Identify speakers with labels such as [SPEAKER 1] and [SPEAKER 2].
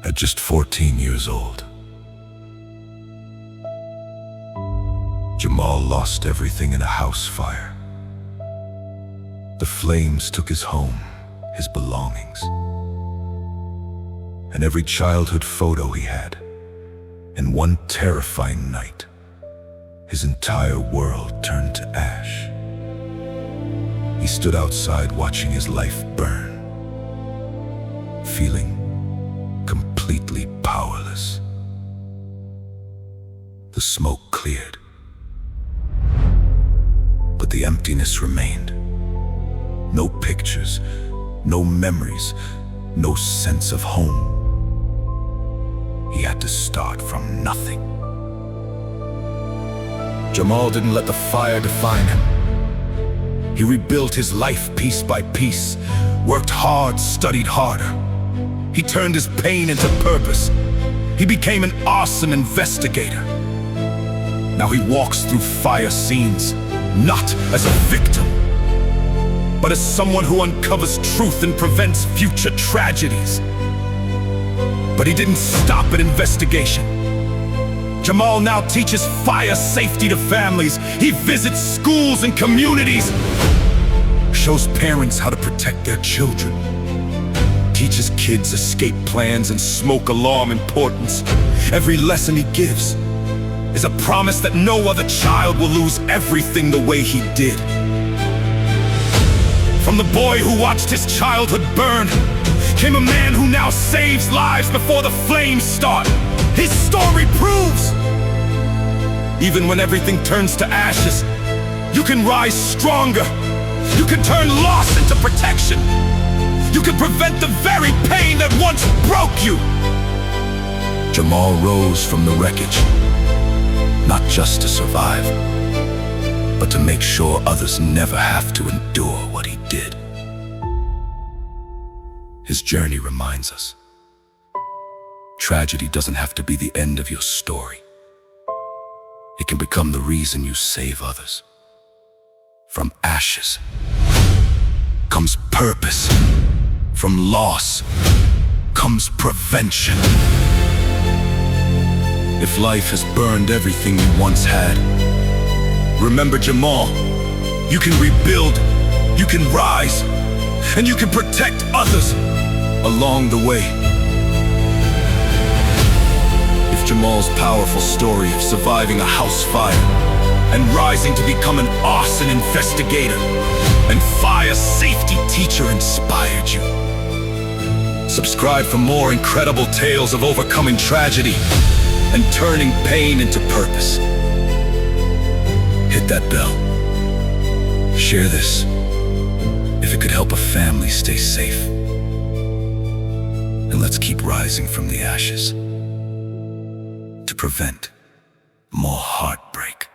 [SPEAKER 1] at just 14 years old. Jamal lost everything in a house fire. The flames took his home, his belongings, and every childhood photo he had. In one terrifying night, his entire world turned to ash. He stood outside watching his life burn, feeling completely powerless. The smoke cleared, but the emptiness remained. No pictures, no memories, no sense of home. He had to start from nothing. Jamal didn't let the fire define him. He rebuilt his life piece by piece, worked hard, studied harder. He turned his pain into purpose. He became an arson investigator. Now he walks through fire scenes, not as a victim, but as someone who uncovers truth and prevents future tragedies. But he didn't stop at investigation. Jamal now teaches fire safety to families. He visits schools and communities, shows parents how to protect their children, teaches kids escape plans and smoke alarm importance. Every lesson he gives is a promise that no other child will lose everything the way he did. From the boy who watched his childhood burn came a man who now saves lives before the flames start. His story proves, even when everything turns to ashes, you can rise stronger. You can turn loss into protection. You can prevent the very pain that once broke you. Jamal rose from the wreckage, not just to survive, but to make sure others never have to endure what he did. His journey reminds us, tragedy doesn't have to be the end of your story. It can become the reason you save others. From ashes comes purpose. From loss comes prevention. If life has burned everything you once had, remember Jamal. You can rebuild, you can rise, and you can protect others along the way. If Jamal's powerful story of surviving a house fire and rising to become an arson investigator and fire safety teacher inspired you, subscribe for more incredible tales of overcoming tragedy and turning pain into purpose. Hit that bell. Share this if it could help a family stay safe. And let's keep rising from the ashes to prevent more heartbreak.